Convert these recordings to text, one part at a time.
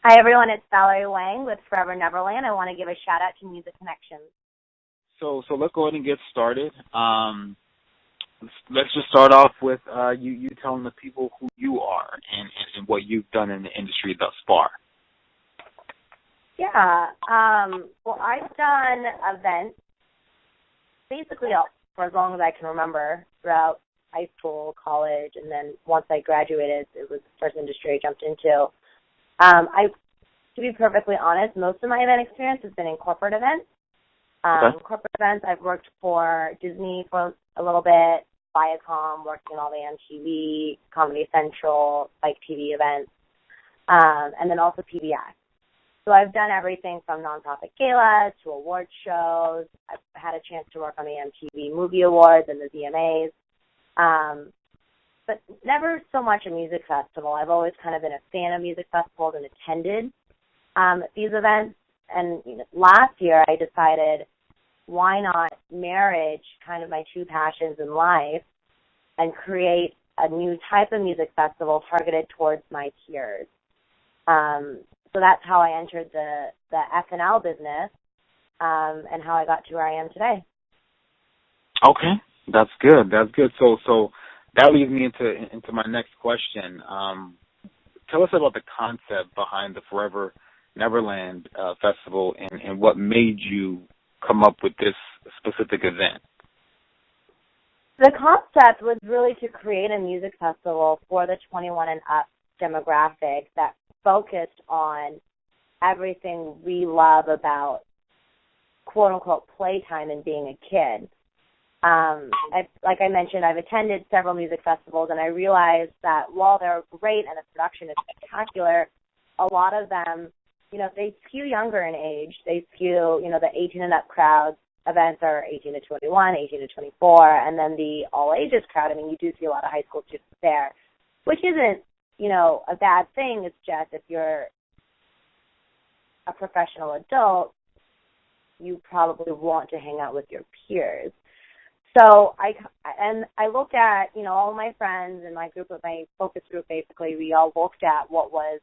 Hi, everyone. It's Valerie Wang with Forever Neverland. I want to give a shout-out to Music Connections. So let's go ahead and get started. Let's just start off with you telling the people who you are and what you've done in the industry thus far. Yeah. Well, I've done events basically for as long as I can remember throughout high school, college, and then once I graduated, it was the first industry I jumped into. To be perfectly honest, most of my event experience has been in corporate events. Okay. Corporate events, I've worked for Disney for a little bit, Viacom, working on all the MTV, Comedy Central, like TV events, and then also PBS. So I've done everything from nonprofit galas to award shows. I've had a chance to work on the MTV Movie Awards and the VMAs. But never so much a music festival. I've always kind of been a fan of music festivals and attended these events. And last year I decided, why not marriage kind of my two passions in life and create a new type of music festival targeted towards my peers. So that's how I entered the F&L business and how I got to where I am today. Okay, that's good. That's good. So that leads me into my next question. Tell us about the concept behind the Forever Neverland Festival and what made you come up with this specific event. The concept was really to create a music festival for the 21 and up demographic that focused on everything we love about quote-unquote playtime and being a kid. Like I mentioned, I've attended several music festivals, and I realized that while they're great and the production is spectacular, a lot of them, they skew younger in age. They skew, the 18 and up crowds. Events are 18 to 21, 18 to 24, and then the all ages crowd. I mean, you do see a lot of high school students there, which isn't, a bad thing. It's just if you're a professional adult, you probably want to hang out with your peers. So I looked at, all of my friends and my focus group, basically, we all looked at what was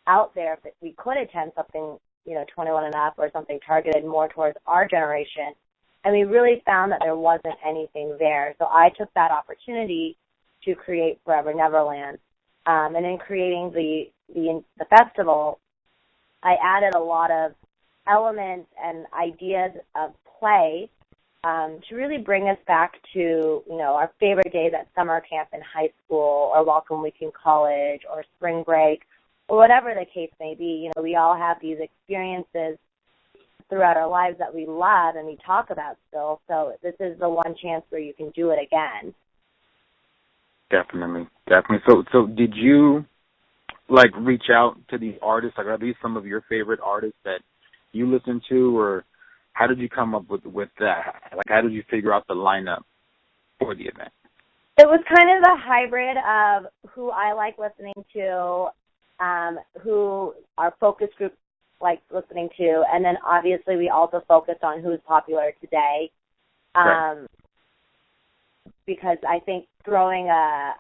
out there that we could attend something, 21 and up or something targeted more towards our generation. And we really found that there wasn't anything there. So I took that opportunity to create Forever Neverland. And in creating the festival, I added a lot of elements and ideas of play to really bring us back to, our favorite days at summer camp in high school or welcome week in college or spring break or whatever the case may be. We all have these experiences throughout our lives that we love and we talk about still. So this is the one chance where you can do it again. Definitely. So did you, reach out to these artists? Are these some of your favorite artists that you listen to, or how did you come up with that? How did you figure out the lineup for the event? It was kind of a hybrid of who I like listening to, who our focus group likes listening to, and then obviously we also focused on who's popular today. Right. Because I think throwing a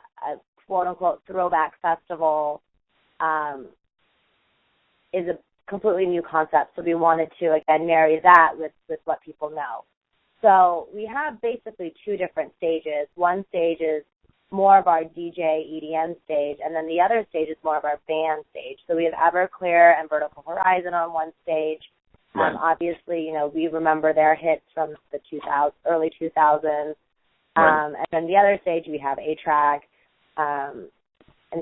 quote-unquote throwback festival is a completely new concept, so we wanted to, again, marry that with what people know. So we have basically two different stages. One stage is more of our DJ EDM stage, and then the other stage is more of our band stage. So we have Everclear and Vertical Horizon on one stage. Right. Obviously, we remember their hits from the early 2000s. Right. And then the other stage we have A-Track, and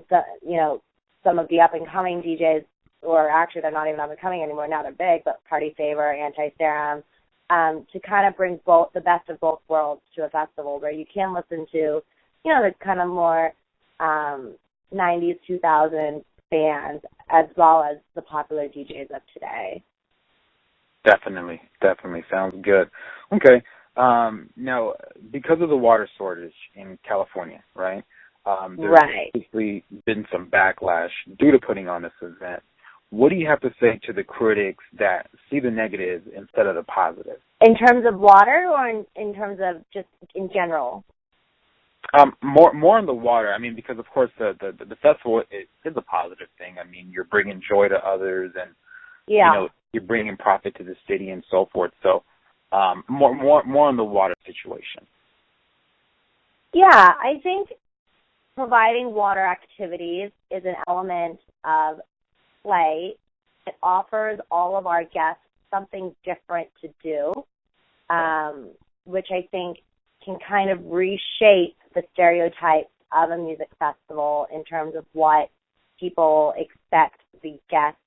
so, some of the up-and-coming DJs, or actually they're not even up-and-coming anymore, now they're big, but Party Favor, Anti-Serum, to kind of bring the best of both worlds to a festival where you can listen to, the kind of more 90s, 2000s bands, as well as the popular DJs of today. Definitely. Sounds good. Okay. Now, because of the water shortage in California, right? There's obviously been some backlash due to putting on this event. What do you have to say to the critics that see the negatives instead of the positive? In terms of water or in terms of just in general? More on the water. I mean, because of course the festival is a positive thing. I mean, you're bringing joy to others, and you're bringing profit to the city and so forth. So, more on the water situation. Yeah, I think providing water activities is an element of play. It offers all of our guests something different to do, which I think can kind of reshape the stereotypes of a music festival in terms of what people expect the guests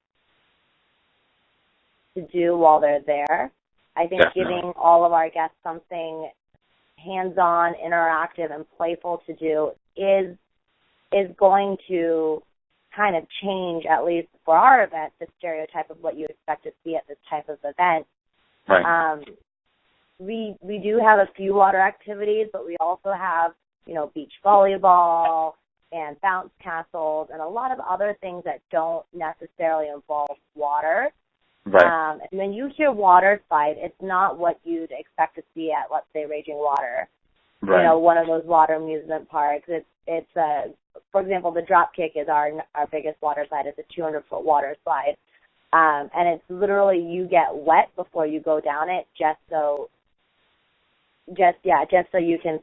to do while they're there. I think giving all of our guests something hands-on, interactive, and playful to do is going to kind of change, at least for our event, the stereotype of what you expect to see at this type of event. Right. We do have a few water activities, but we also have, beach volleyball and bounce castles and a lot of other things that don't necessarily involve water. Right. And when you hear water slide, it's not what you'd expect to see at, let's say, Raging Water. Right. One of those water amusement parks. It's for example, the Dropkick is our biggest water slide. It's a 200-foot water slide. And it's literally you get wet before you go down it just so you can,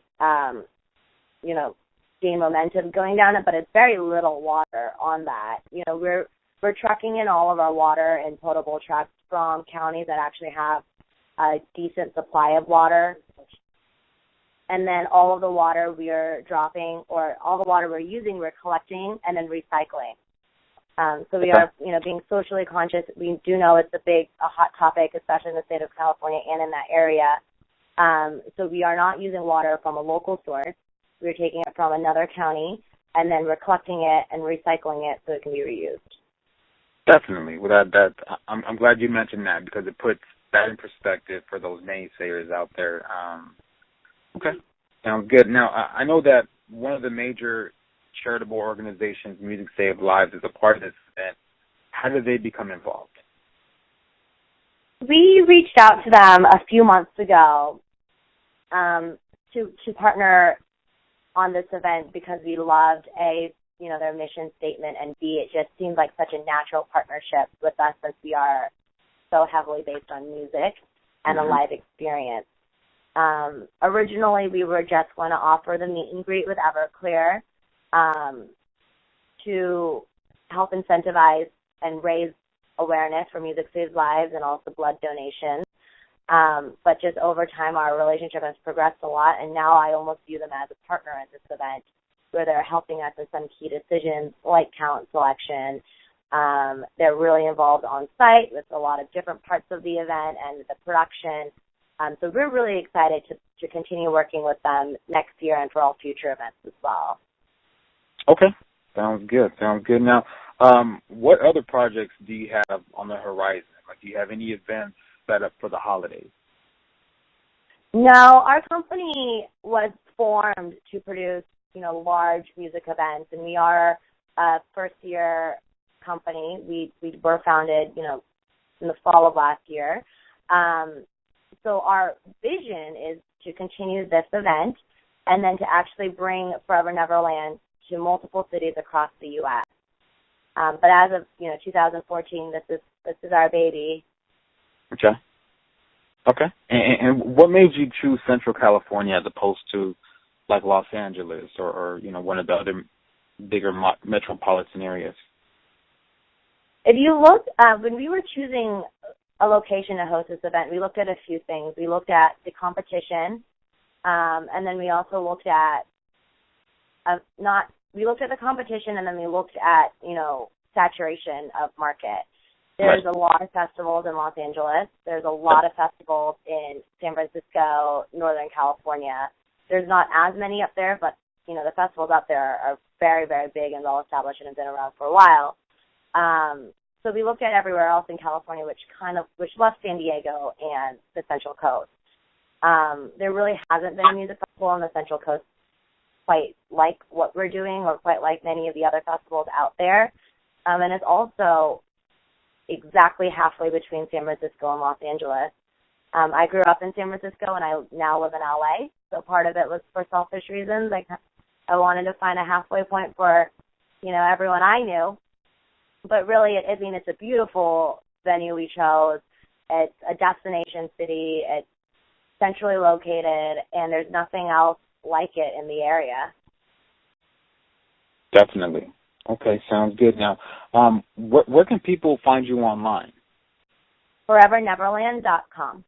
gain momentum going down it, but it's very little water on that. We're trucking in all of our water in potable trucks from counties that actually have a decent supply of water. And then all of the water we are dropping, or all the water we're using, we're collecting and then recycling. So we are, being socially conscious. We do know it's a hot topic, especially in the state of California and in that area. So we are not using water from a local source. We're taking it from another county, and then we're collecting it and recycling it so it can be reused. Definitely. Well, I'm glad you mentioned that, because it puts that in perspective for those naysayers out there. Okay, sounds good. Now, I know that one of the major charitable organizations, Music Saves Lives, is a part of this event. How did they become involved? We reached out to them a few months ago to partner on this event because we loved, A, their mission statement, and B, it just seemed like such a natural partnership with us since we are so heavily based on music and a live experience. Originally, we were just going to offer the meet and greet with Everclear to help incentivize and raise awareness for Music Saves Lives and also blood donations. But just over time, our relationship has progressed a lot, and now I almost view them as a partner at this event, where they're helping us in some key decisions like talent selection. They're really involved on site with a lot of different parts of the event and the production. So we're really excited to continue working with them next year and for all future events as well. Okay. Sounds good. Now, what other projects do you have on the horizon? Like, do you have any events set up for the holidays? No, our company was formed to produce, large music events, and we are a first-year company. We were founded, in the fall of last year. So our vision is to continue this event and then to actually bring Forever Neverland to multiple cities across the U.S. But as of 2014, this is our baby. Okay. And what made you choose Central California as opposed to like Los Angeles or one of the other bigger metropolitan areas? If you look, when we were choosing a location to host this event, we looked at a few things. We looked at the competition, and then we also looked at we looked at the competition, and then we looked at saturation of market. There's a lot of festivals in Los Angeles. There's a lot of festivals in San Francisco, Northern California. There's not as many up there, but the festivals up there are very, very big and well established and have been around for a while. So we looked at everywhere else in California, which left San Diego and the Central Coast. There really hasn't been a music festival on the Central Coast quite like what we're doing, or quite like many of the other festivals out there. And it's also exactly halfway between San Francisco and Los Angeles. I grew up in San Francisco, and I now live in LA. So part of it was for selfish reasons. Like, I wanted to find a halfway point for, everyone I knew. But really, it's a beautiful venue we chose. It's a destination city. It's centrally located, and there's nothing else like it in the area. Definitely. Okay, sounds good. Now, where can people find you online? ForeverNeverland.com.